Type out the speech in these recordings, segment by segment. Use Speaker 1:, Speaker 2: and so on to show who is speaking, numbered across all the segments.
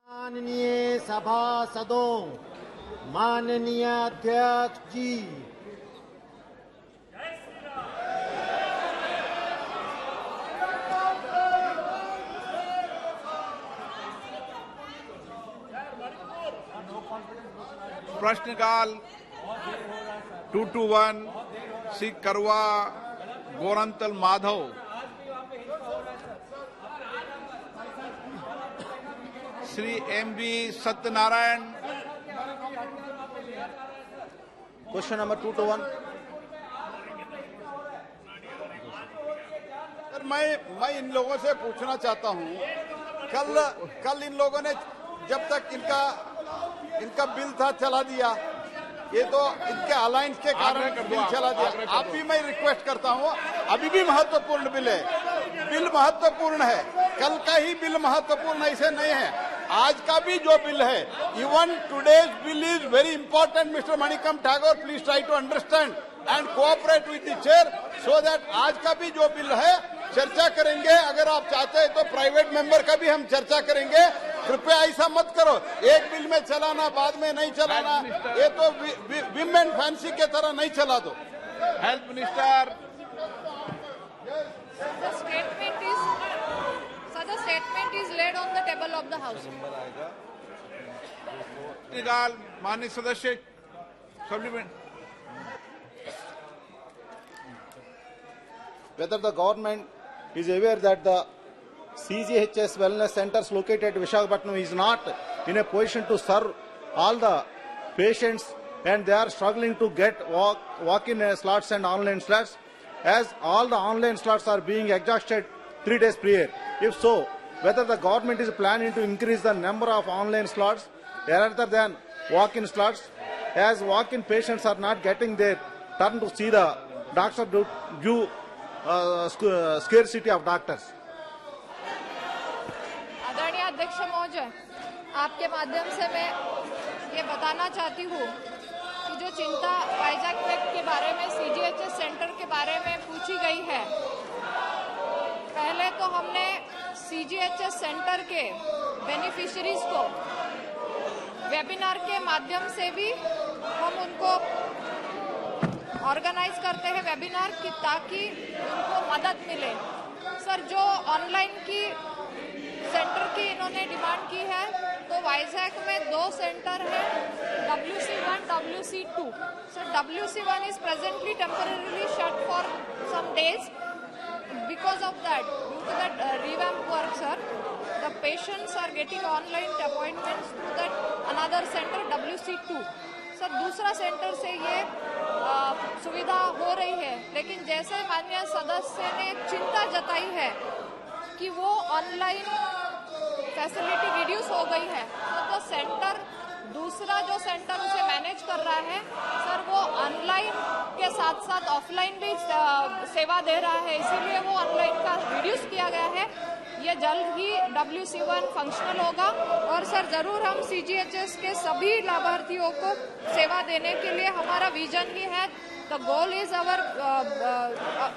Speaker 1: माननीय सभासदों, माननीय अध्यक्ष जी,
Speaker 2: प्रश्नकाल 221 Shri Kuruva Gorantla Madhav. Shri MB Satyanarayana.
Speaker 1: Question number 221।
Speaker 2: Sir मैं इन लोगों से पूछना चाहता हूं, कल इन लोगों ने जब तक इनका बिल था चला दिया, ये तो इनके अलायंस के कारण बिल चला दिया। आप भी मैं रिक्वेस्ट करता हूं, अभी भी महत्वपूर्ण बिल है, बिल महत्वपूर्ण है, कल का ही बिल महत्वपूर्ण ऐसे नहीं है। आज का भी जो बिल है, even today's bill is very important. Mister Manickam Tagore, please try to understand and cooperate with the chair so that आज का भी जो बिल है चर्चा करेंगे। अगर आप चाहते हैं तो प्राइवेट मेंबर का भी हम चर्चा करेंगे। कृपया ऐसा मत करो, एक बिल में चलाना बाद में नहीं चलाना, ये तो विमेन फैंसी के तरह नहीं चला दो। Health minister.
Speaker 3: The statement is laid on the table of the House.
Speaker 2: माननीय सदस्य supplement.
Speaker 1: Whether the government is aware that the CGHS wellness centers located at Visakhapatnam is not in a position to serve all the patients and they are struggling to get walk-in slots and online slots, as all the online slots are being exhausted 3 days prior. If so, whether the government is planning to increase the number of online slots rather than walk-in slots, as walk-in patients are not getting their turn to see the doctor due scarcity of doctors.
Speaker 3: आदरणीय अध्यक्ष महोदय, आपके माध्यम से मैं ये बताना चाहती हूँ कि जो चिंता वाइजैक के बारे में, सीजीएचएस सेंटर के बारे में पूछी गई है, पहले तो हमने सीजीएचएस सेंटर के बेनिफिशियरीज को वेबिनार के माध्यम से भी हम उनको ऑर्गेनाइज करते हैं वेबिनार की, ताकि उनको मदद मिले। सर, जो ऑनलाइन की सेंटर की इन्होंने डिमांड की है, तो वाइजैक में 2 सेंटर हैं, WC1, WC2। Sir, WC1 is presently temporarily shut for some days. Because of that, due to that revamp work, sir, the patients are getting online appointments to that another center, WC2. Sir, दूसरा centre से ये सुविधा हो रही है, लेकिन जैसे माननीय सदस्य ने चिंता जताई है कि वो ऑनलाइन फैसिलिटी रिड्यूस हो गई है, तो सेंटर दूसरा जो सेंटर उसे मैनेज कर रहा है, सर, वो ऑनलाइन के साथ साथ ऑफलाइन भी सेवा दे रहा है, इसीलिए वो ऑनलाइन का रिड्यूस किया गया है। ये जल्द ही WC1 फंक्शनल होगा और सर, जरूर हम सीजीएचएस के सभी लाभार्थियों को सेवा देने के लिए हमारा विजन ही है। The goal is our,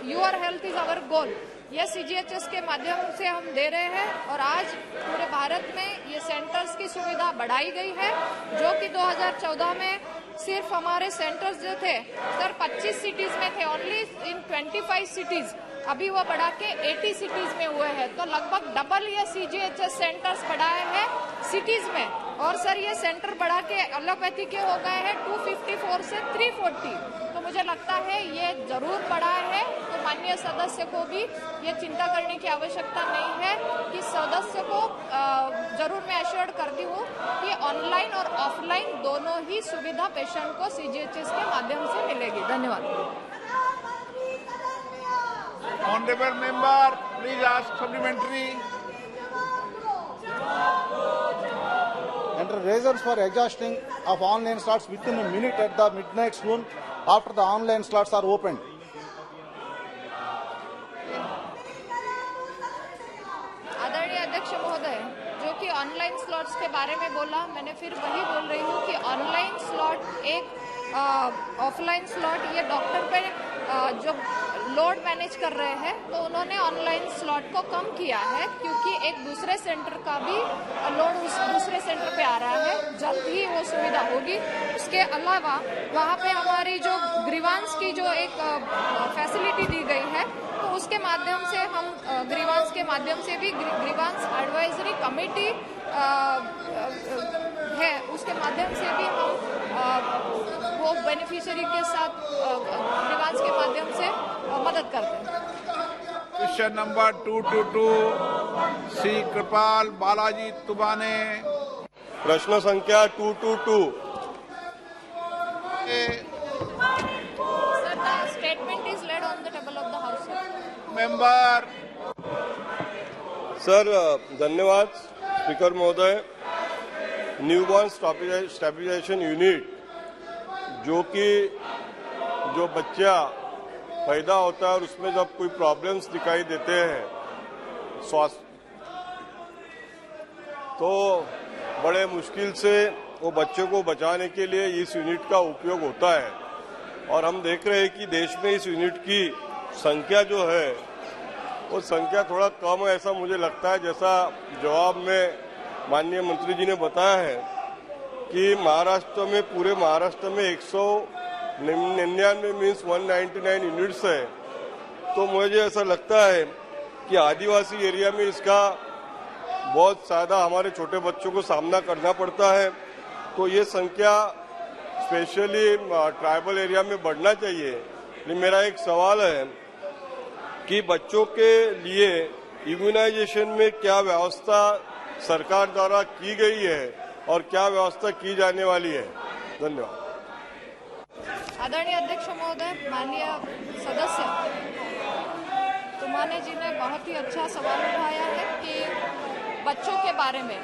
Speaker 3: your health is our goal. ये सीजीएचएस के माध्यम से हम दे रहे हैं और आज पूरे भारत में ये सेंटर्स की सुविधा बढ़ाई गई है, जो कि 2014 में सिर्फ हमारे सेंटर्स जो थे सर 25 सिटीज में थे, ओनली इन 25 सिटीज, अभी वो बढ़ा के 80 सिटीज में हुए हैं। तो लगभग डबल ये सीजीएचएस सेंटर्स बढ़ाए हैं सिटीज में। और सर, ये सेंटर बढ़ा के एलोपैथी के हो गए हैं 254 से 340। तो मुझे लगता है ये जरूर बढ़ा है, तो माननीय सदस्य को भी ये चिंता करने की आवश्यकता नहीं है कि सदस्य को जरूर मैं एश्योर्ड करती हूँ कि ऑनलाइन और ऑफलाइन दोनों ही सुविधा पेशेंट को सीजीएचएस के माध्यम से मिलेगी। धन्यवाद।
Speaker 2: Honorable member, please ask supplementary.
Speaker 1: Enter reasons for exhausting of online slots within a minute at the midnight soon after the online slots are opened.
Speaker 3: आदरणीय अध्यक्ष महोदय, जो कि ऑनलाइन स्लॉट्स के बारे में बोला, मैंने फिर वही बोल रही हूँ कि ऑनलाइन स्लॉट एक ऑफलाइन स्लॉट, ये डॉक्टर पे जो लोड मैनेज कर रहे हैं, तो उन्होंने ऑनलाइन स्लॉट को कम किया है, क्योंकि एक दूसरे सेंटर का भी लोड उस दूसरे सेंटर पे आ रहा है। जल्द ही वो सुविधा होगी। उसके अलावा वहाँ पे हमारी जो ग्रीवांस की जो एक फैसिलिटी दी गई है, तो उसके माध्यम से हम ग्रीवांस के माध्यम से भी ग्रीवांस एडवाइजरी कमेटी है, उसके माध्यम से भी हम वो बेनिफिशियरी के साथ ग्रीवांस के माध्यम से मदद करते हैं।
Speaker 4: क्वेश्चन नंबर 222 श्री कृपाल बालाजी तुबाने।
Speaker 5: प्रश्न संख्या 222।
Speaker 3: Sir, the statement is laid on the table of the house, sir.
Speaker 4: Member.
Speaker 5: Sir धन्यवाद स्पीकर महोदय। न्यूबॉर्न स्टेबलाइजेशन यूनिट जो बच्चा पैदा होता है और उसमें जब कोई प्रॉब्लम्स दिखाई देते हैं स्वास्थ्य, तो बड़े मुश्किल से वो बच्चों को बचाने के लिए इस यूनिट का उपयोग होता है। और हम देख रहे हैं कि देश में इस यूनिट की संख्या जो है वो संख्या थोड़ा कम है, ऐसा मुझे लगता है। जैसा जवाब में माननीय मंत्री जी ने बताया है कि महाराष्ट्र में, पूरे महाराष्ट्र में 199 मीन्स 199 यूनिट्स है। तो मुझे ऐसा लगता है कि आदिवासी एरिया में इसका बहुत ज्यादा हमारे छोटे बच्चों को सामना करना पड़ता है। तो ये संख्या स्पेशली ट्राइबल एरिया में बढ़ना चाहिए। लेकिन मेरा एक सवाल है कि बच्चों के लिए इम्यूनाइजेशन में क्या व्यवस्था सरकार द्वारा की गई है और क्या व्यवस्था की जाने वाली है? धन्यवाद।
Speaker 3: आदरणीय अध्यक्ष महोदय, माननीय सदस्य तुमाने जी ने बहुत ही अच्छा सवाल उठाया है कि बच्चों के बारे में,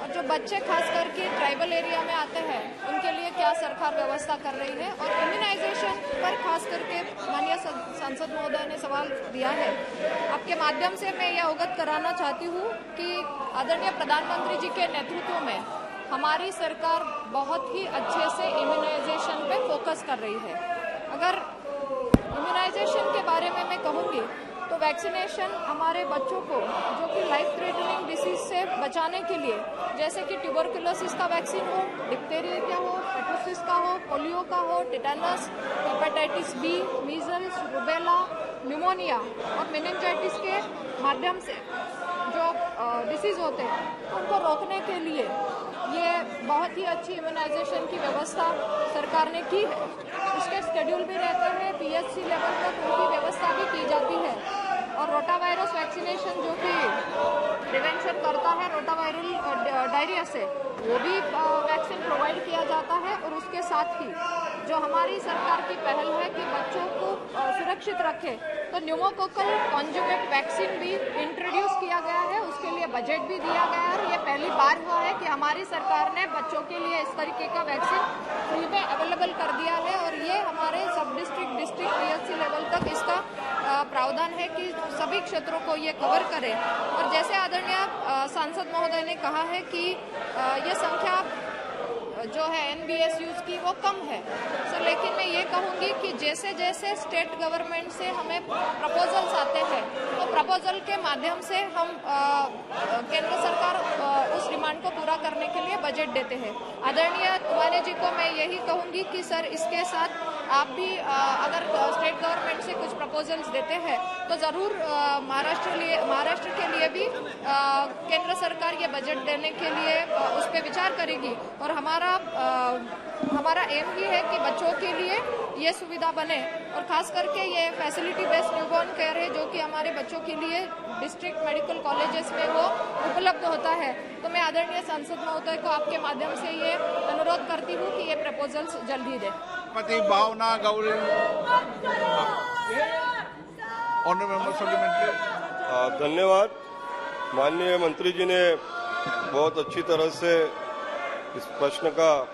Speaker 3: और जो बच्चे खास करके ट्राइबल एरिया में आते हैं उनके लिए क्या सरकार व्यवस्था कर रही है, और इम्यूनाइजेशन पर खास करके माननीय सांसद महोदय ने सवाल दिया है। आपके माध्यम से मैं यह अवगत कराना चाहती हूँ कि आदरणीय प्रधानमंत्री जी के नेतृत्व में हमारी सरकार बहुत ही अच्छे से इम्यूनाइजेशन पे फोकस कर रही है। अगर इम्यूनाइजेशन के बारे में मैं कहूँगी तो वैक्सीनेशन हमारे बच्चों को जो कि लाइफ थ्रेटनिंग डिसीज से बचाने के लिए, जैसे कि ट्यूबरकुलोसिस का वैक्सीन हो, डिप्थेरिया हो, पेटोसिस का हो, पोलियो का हो, tetanus, hepatitis B, measles, rubella, pneumonia और मेनिंजाइटिस के माध्यम से जो डिसीज होते हैं उनको रोकने के लिए ये बहुत ही अच्छी इम्यूनाइजेशन की व्यवस्था सरकार ने की है। इसके शेड्यूल भी रहते हैं, पीएचसी लेवल तक उनकी व्यवस्था भी की जाती है। और रोटावायरस वैक्सीनेशन जो कि प्रिवेंशन करता है रोटावायरल डायरिया से, वो भी वैक्सीन प्रोवाइड किया जाता है। और उसके साथ ही जो हमारी सरकार की पहल है कि बच्चों को सुरक्षित रखे, तो न्यूमोकोकल कॉन्जुगेट वैक्सीन भी इंट्रोड्यूस किया गया है, उसके लिए बजट भी दिया गया है। और ये पहली बार हुआ है कि हमारी सरकार ने बच्चों के लिए इस तरीके का वैक्सीन फ्री में अवेलेबल कर दिया है। और ये हमारे सब डिस्ट्रिक्ट पीएचसी लेवल तक इसका प्रावधान है कि सभी क्षेत्रों को ये कवर करे। और जैसे आदरणीय सांसद महोदय ने कहा है कि ये संख्या जो है NBSUs की वो कम है सर, लेकिन मैं ये कहूँगी कि जैसे जैसे स्टेट गवर्नमेंट से हमें प्रपोजल्स आते हैं तो प्रपोजल के माध्यम से हम केंद्र सरकार उस डिमांड को पूरा करने के लिए बजट देते हैं। आदरणीय तुमाने जी को मैं यही कहूँगी कि सर इसके साथ आप भी अगर स्टेट गवर्नमेंट से कुछ प्रपोजल्स देते हैं तो ज़रूर महाराष्ट्र के लिए भी केंद्र सरकार ये बजट देने के लिए उस पर विचार करेगी। और हमारा एम ही है कि बच्चों के लिए ये सुविधा बने, और खास करके ये फैसिलिटी बेस्ड न्यूबॉर्न केयर है जो कि हमारे बच्चों के लिए डिस्ट्रिक्ट मेडिकल कॉलेजेस में वो उपलब्ध होता है। तो मैं आदरणीय सांसद महोदय को आपके माध्यम से ये अनुरोध करती हूँ कि ये प्रपोजल्स जल्द ही दें।
Speaker 4: पति भावना गौरी
Speaker 5: धन्यवाद। माननीय मंत्री जी ने बहुत अच्छी तरह से इस प्रश्न का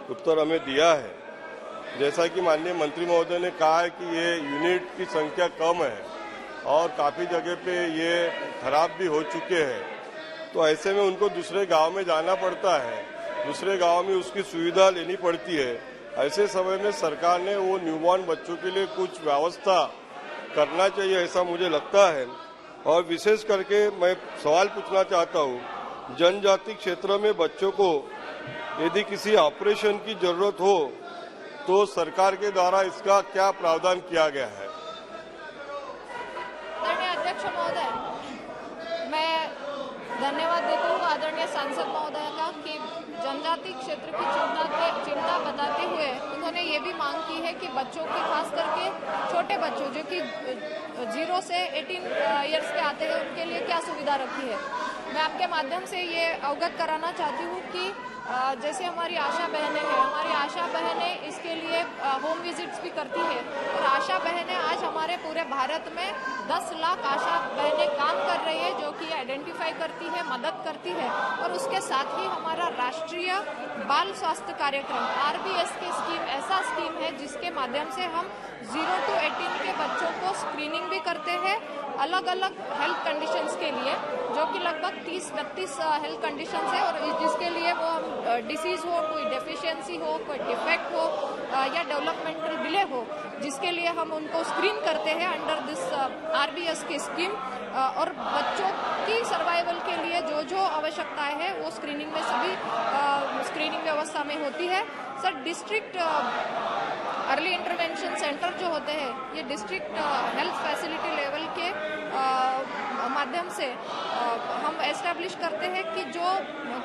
Speaker 5: उत्तर हमें दिया है। जैसा कि माननीय मंत्री महोदय ने कहा है कि ये यूनिट की संख्या कम है और काफ़ी जगह पे ये खराब भी हो चुके हैं, तो ऐसे में उनको दूसरे गांव में जाना पड़ता है, दूसरे गांव में उसकी सुविधा लेनी पड़ती है। ऐसे समय में सरकार ने वो न्यूबॉर्न बच्चों के लिए कुछ व्यवस्था करना चाहिए, ऐसा मुझे लगता है। और विशेष करके मैं सवाल पूछना चाहता हूँ, जनजाति क्षेत्र में बच्चों को यदि किसी ऑपरेशन की जरूरत हो तो सरकार के द्वारा इसका क्या प्रावधान किया गया है?
Speaker 3: आदरणीय अध्यक्ष महोदय, मैं धन्यवाद देती हूँ आदरणीय सांसद महोदय का कि जनजाति क्षेत्र की चिंता बताते हुए उन्होंने ये भी मांग की है कि बच्चों की, खास करके छोटे बच्चों जो कि 0 से 18 इयर्स के आते हैं, उनके लिए क्या सुविधा रखी है। मैं आपके माध्यम से ये अवगत कराना चाहती हूँ कि जैसे हमारी आशा बहनें हैं, हमारी आशा बहनें इसके लिए होम विजिट्स भी करती है और आशा बहनें आज हमारे पूरे भारत में 10 लाख आशा बहनें काम कर रही है, जो कि आइडेंटिफाई करती है, मदद करती है। और उसके साथ ही हमारा राष्ट्रीय बाल स्वास्थ्य कार्यक्रम RBS की स्कीम ऐसा स्कीम है जिसके माध्यम से हम 0 to 18 के बच्चों को स्क्रीनिंग भी करते हैं अलग अलग हेल्थ कंडीशंस के लिए, जो कि लगभग 30-32 हेल्थ कंडीशंस है। और जिसके लिए वो हम डिसीज हो, कोई डेफिशिएंसी हो, कोई डिफेक्ट हो या डेवलपमेंटल डिले हो, जिसके लिए हम उनको स्क्रीन करते हैं अंडर दिस RBS की स्कीम। और बच्चों की सर्वाइवल के लिए जो जो आवश्यकताएं हैं वो स्क्रीनिंग में सभी स्क्रीनिंग व्यवस्था में होती है। Sir, district early intervention centre जो होते हैं, ये डिस्ट्रिक्ट हेल्थ फैसिलिटी लेवल के माध्यम से हम एस्टैब्लिश करते हैं कि जो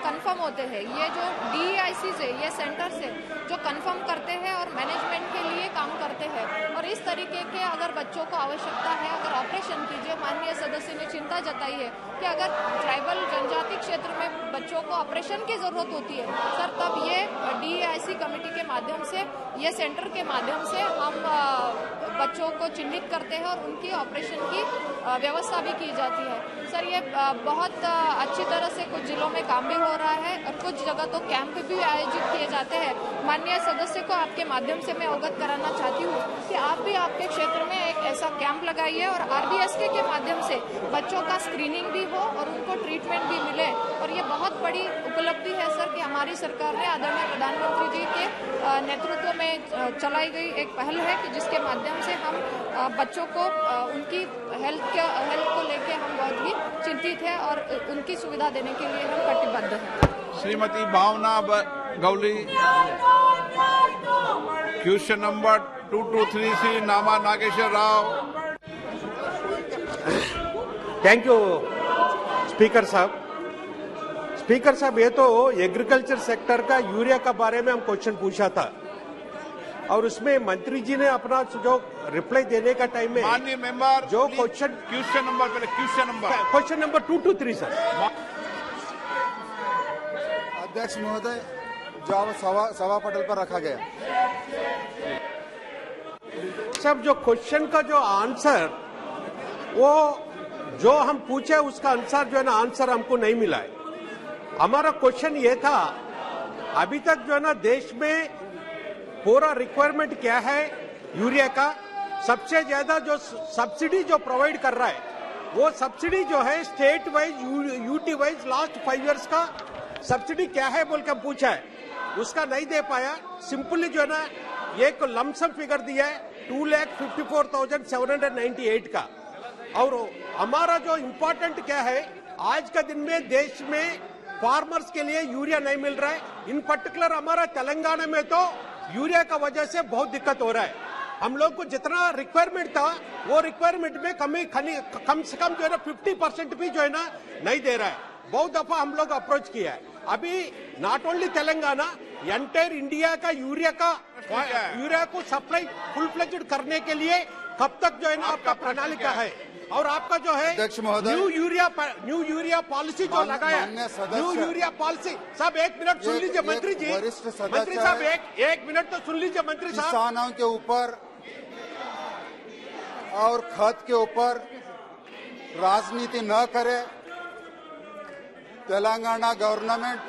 Speaker 3: कंफर्म होते हैं, ये जो DEICs है, ये सेंटर से जो कंफर्म करते हैं और मैनेजमेंट के लिए काम करते हैं। और इस तरीके के अगर बच्चों को आवश्यकता है, अगर ऑपरेशन की, जो माननीय सदस्य ने चिंता जताई है कि अगर ट्राइबल जनजाति क्षेत्र में बच्चों को ऑपरेशन की जरूरत होती है सर, तब ये DEIC कमेटी के माध्यम से, ये सेंटर के माध्यम से हम बच्चों को चिन्हित करते हैं और उनकी ऑपरेशन की व्यवस्था भी की जाती है। सर, ये बहुत अच्छी तरह से कुछ जिलों में काम भी हो रहा है और कुछ जगह तो कैंप भी आयोजित किए जाते हैं। माननीय सदस्य को आपके माध्यम से मैं अवगत कराना चाहती हूँ कि आप भी आपके क्षेत्र में एक ऐसा कैंप लगाइए और RBSK के माध्यम से बच्चों का स्क्रीनिंग भी हो और उनको ट्रीटमेंट भी मिले। और ये बहुत बड़ी उपलब्धि है सर कि हमारी सरकार ने आदरणीय प्रधानमंत्री जी के नेतृत्व में चलाई गई एक पहल है कि जिसके माध्यम से हम बच्चों को उनकी हेल्थ को लेके हम बहुत ही चिंतित है और उनकी सुविधा देने के लिए हम कटिबद्ध हैं।
Speaker 4: Shrimati Bhavana Gawali, question number 223 Shri Nama Nageswara Rao.
Speaker 6: Thank you speaker साहब। स्पीकर साहब, ये तो एग्रीकल्चर सेक्टर का यूरिया के बारे में हम क्वेश्चन पूछा था और उसमें मंत्री जी ने अपना जो रिप्लाई देने का टाइम में
Speaker 4: माननीय मेंबर
Speaker 6: जो क्वेश्चन
Speaker 4: नंबर, पहले क्वेश्चन नंबर
Speaker 6: 223 सर।
Speaker 7: अध्यक्ष महोदय, जवाब सभा पटल पर रखा गया।
Speaker 6: सब जो क्वेश्चन का जो आंसर, वो जो हम पूछे उसका आंसर जो है ना, आंसर हमको नहीं मिला है। हमारा क्वेश्चन ये था, अभी तक जो है ना देश में पूरा रिक्वायरमेंट क्या है यूरिया का, सबसे ज्यादा जो सब्सिडी जो प्रोवाइड कर रहा है वो सब्सिडी जो है state wise, UT wise last 5 years का सब्सिडी क्या है बोल के पूछा है, उसका नहीं दे पाया। सिंपली जो है ना एक लमसम फिगर दिया है 2,54,798 का। और हमारा जो इम्पोर्टेंट क्या है, आज का दिन में देश में फार्मर्स के लिए यूरिया नहीं मिल रहा है। इन पर्टिकुलर हमारा तेलंगाना में तो यूरिया का वजह से बहुत दिक्कत हो रहा है। हम लोग को जितना रिक्वायरमेंट था वो रिक्वायरमेंट में कम से कम जो है ना 50% भी जो है ना नहीं दे रहा है। बहुत दफा हम लोग अप्रोच किया है। अभी not only Telangana, entire India का यूरिया को सप्लाई फुल फ्लेज्ड करने के लिए कब तक जो है ना आपका प्रणाली का है। और आपका जो है न्यू यूरिया पॉलिसी जो लगाया, न्यू यूरिया पॉलिसी। साहब एक मिनट सुन लीजिए मंत्री जी, मंत्री साहब एक मिनट तो सुन लीजिए मंत्री साहब।
Speaker 7: किसानों के ऊपर और खत के ऊपर राजनीति न करे। तेलंगाना गवर्नमेंट,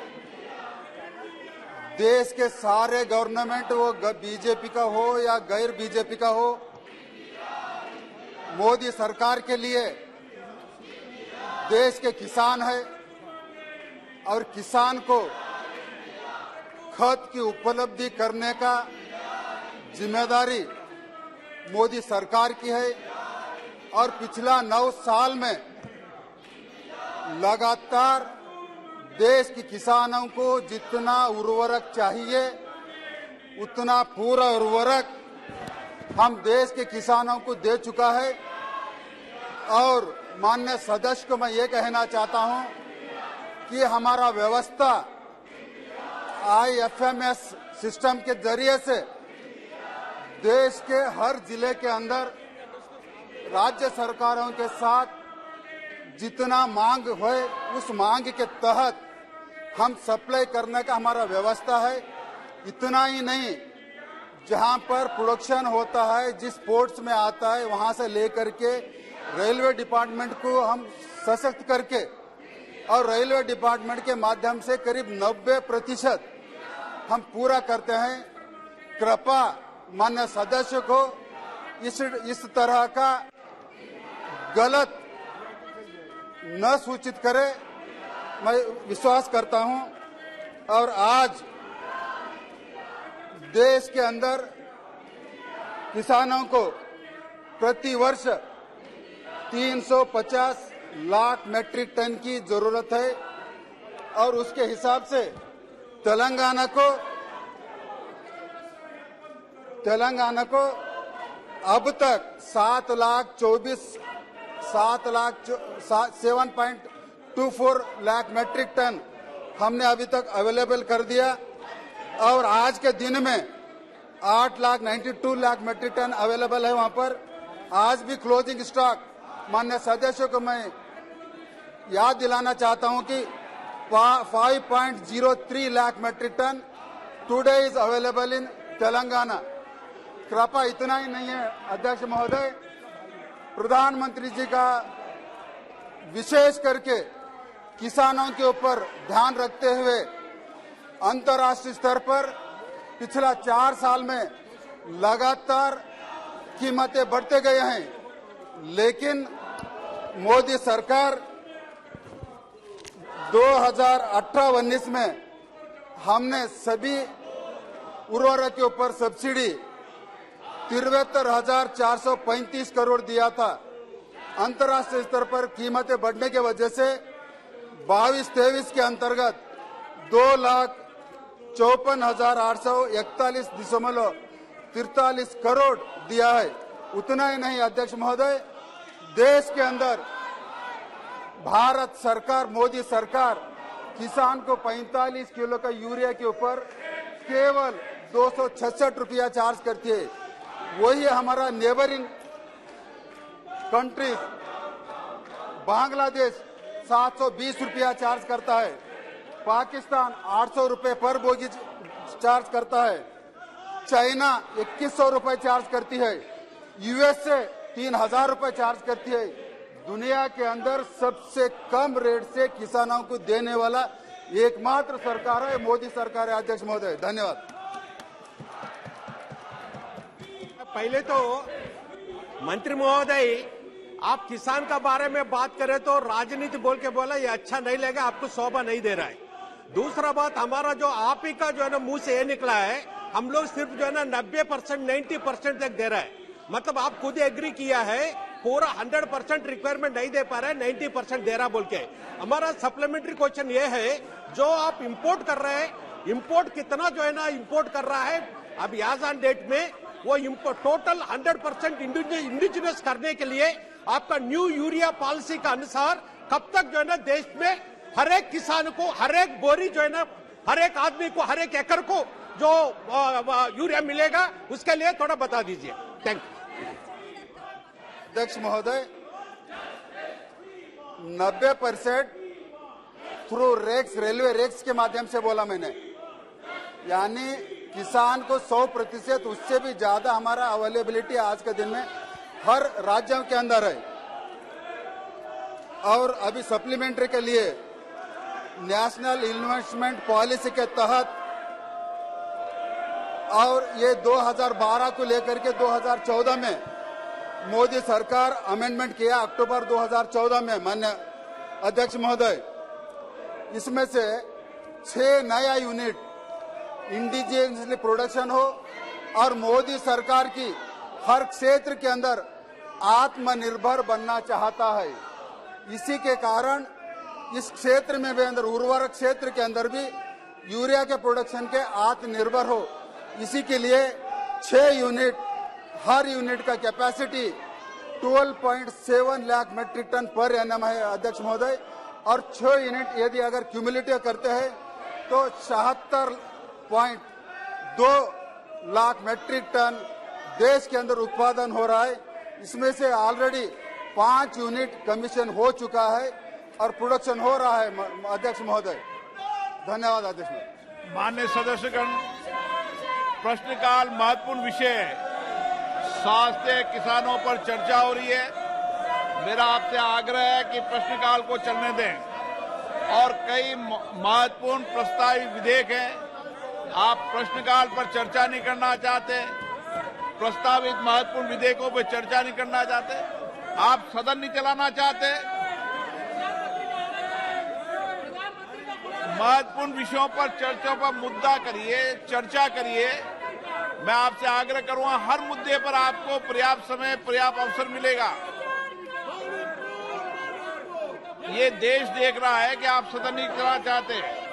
Speaker 7: देश के सारे गवर्नमेंट, वो बीजेपी का हो या गैर बीजेपी का हो, मोदी सरकार के लिए देश के किसान है और किसान को खत की उपलब्धि करने का जिम्मेदारी मोदी सरकार की है और पिछला 9 साल में लगातार देश के किसानों को जितना उर्वरक चाहिए उतना पूरा उर्वरक हम देश के किसानों को दे चुका है। और माननीय सदस्य को मैं ये कहना चाहता हूं कि हमारा व्यवस्था IFMS सिस्टम के जरिए से देश के हर जिले के अंदर राज्य सरकारों के साथ जितना मांग है उस मांग के तहत हम सप्लाई करने का हमारा व्यवस्था है। इतना ही नहीं, जहां पर प्रोडक्शन होता है, जिस पोर्ट्स में आता है, वहां से लेकर के रेलवे डिपार्टमेंट को हम सशक्त करके और रेलवे डिपार्टमेंट के माध्यम से करीब 90% हम पूरा करते हैं। कृपया माननीय सदस्य को इस तरह का गलत न सूचित करे, मैं विश्वास करता हूं। और आज देश के अंदर किसानों को प्रति वर्ष 350 लाख मैट्रिक टन की जरूरत है और उसके हिसाब से तेलंगाना को अब तक 7.24 लाख मैट्रिक टन हमने अभी तक अवेलेबल कर दिया और आज के दिन में 8.92 लाख मैट्रिक टन अवेलेबल है वहां पर। आज भी क्लोजिंग स्टॉक माननीय सदस्यों को मैं याद दिलाना चाहता हूं कि 5.03 lakh metric tonne today is available in Telangana. कृपया इतना ही नहीं है अध्यक्ष महोदय, प्रधानमंत्री जी का विशेष करके किसानों के ऊपर ध्यान रखते हुए अंतर्राष्ट्रीय स्तर पर पिछला 4 साल में लगातार कीमतें बढ़ते गए हैं, लेकिन मोदी सरकार 2018-19 में हमने सभी उर्वरक के ऊपर सब्सिडी 73,435 करोड़ दिया था। अंतर्राष्ट्रीय स्तर पर कीमतें बढ़ने की वजह से 22-23 के अंतर्गत 2,54,841.43 करोड़ दिया है। उतना ही नहीं अध्यक्ष महोदय, देश के अंदर भारत सरकार, मोदी सरकार किसान को 45 किलो का यूरिया के ऊपर केवल 266 रुपया चार्ज करती है। वही हमारा नेबरिंग कंट्री बांग्लादेश 720 रुपया चार्ज करता है, पाकिस्तान 800 रुपए पर बोगी चार्ज करता है, चाइना 2100 रुपए चार्ज करती है, USA 3000 रुपए चार्ज करती है। दुनिया के अंदर सबसे कम रेट से किसानों को देने वाला एकमात्र सरकार है मोदी सरकार है। अध्यक्ष महोदय धन्यवाद।
Speaker 6: पहले तो मंत्री महोदय, आप किसान का बारे में बात करें तो राजनीति बोल के बोला ये अच्छा नहीं लगेगा, आपको शोभा नहीं दे रहा है। दूसरा बात, हमारा जो आप ही का जो है ना मुंह से ये निकला है, हम लोग सिर्फ जो है ना 90% 90% तक दे रहा है। मतलब आप खुद एग्री किया है, पूरा 100% रिक्वायरमेंट नहीं दे पा रहे, 90% दे रहा बोल के। हमारा सप्लीमेंट्री क्वेश्चन ये है, जो आप इंपोर्ट कर रहे हैं, इंपोर्ट कितना जो है ना इंपोर्ट कर रहा है अभी आज ऑन डेट में, वो इंपोर्ट टोटल 100% इंडिजिनस करने के लिए आपका न्यू यूरिया पॉलिसी का अनुसार कब तक जो है ना देश में हर एक किसान को, हर एक बोरी जो है ना, हर एक आदमी को, हर एक एकड़ को जो यूरिया मिलेगा, उसके लिए थोड़ा बता दीजिए। Thank you.
Speaker 7: अध्यक्ष महोदय, 90% थ्रू रेक्स, रेलवे रेक्स के माध्यम से बोला मैंने, यानी किसान को 100%, उससे भी ज्यादा हमारा अवेलेबिलिटी आज के दिन में हर राज्यों के अंदर है। और अभी सप्लीमेंट्री के लिए नेशनल इन्वेस्टमेंट पॉलिसी के तहत और ये 2012 को लेकर के 2014 में मोदी सरकार अमेंडमेंट किया, अक्टूबर 2014 में माननीय अध्यक्ष महोदय। इसमें से 6 नया यूनिट इंडिजिनियसली प्रोडक्शन हो और मोदी सरकार की हर क्षेत्र के अंदर आत्मनिर्भर बनना चाहता है। इसी के कारण इस क्षेत्र में भी अंदर उर्वरक क्षेत्र के अंदर भी यूरिया के प्रोडक्शन के आत्मनिर्भर हो। इसी के लिए 6 यूनिट, हर यूनिट का कैपेसिटी 12.7 लाख मेट्रिक टन पर एनएम है अध्यक्ष महोदय, और 6 यूनिट यदि अगर क्यूमुलेटिव करते हैं तो 76.2 लाख मेट्रिक टन देश के अंदर उत्पादन हो रहा है। इसमें से ऑलरेडी 5 यूनिट कमीशन हो चुका है और प्रोडक्शन हो रहा है अध्यक्ष महोदय। धन्यवाद अध्यक्ष महोदय।
Speaker 4: माननीय सदस्यगण, प्रश्नकाल महत्वपूर्ण विषय है। स्वास्थ्य किसानों पर चर्चा हो रही है। मेरा आपसे आग्रह है कि प्रश्नकाल को चलने दें और कई महत्वपूर्ण प्रस्तावित विधेयक हैं। आप प्रश्नकाल पर चर्चा नहीं करना चाहते, प्रस्तावित महत्वपूर्ण विधेयकों पर चर्चा नहीं करना चाहते, आप सदन नहीं चलाना चाहते। महत्वपूर्ण विषयों पर चर्चा पर मुद्दा करिए, चर्चा करिए। मैं आपसे आग्रह करूंगा, हर मुद्दे पर आपको पर्याप्त समय, पर्याप्त अवसर मिलेगा। ये देश देख रहा है कि आप सदन नहीं चलाना चाहते।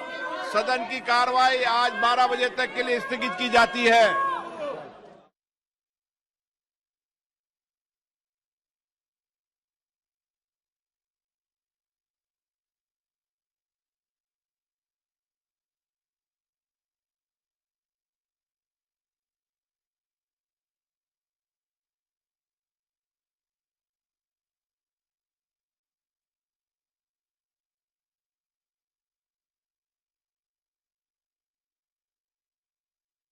Speaker 4: सदन की कार्रवाई आज 12 बजे तक के लिए स्थगित की जाती है।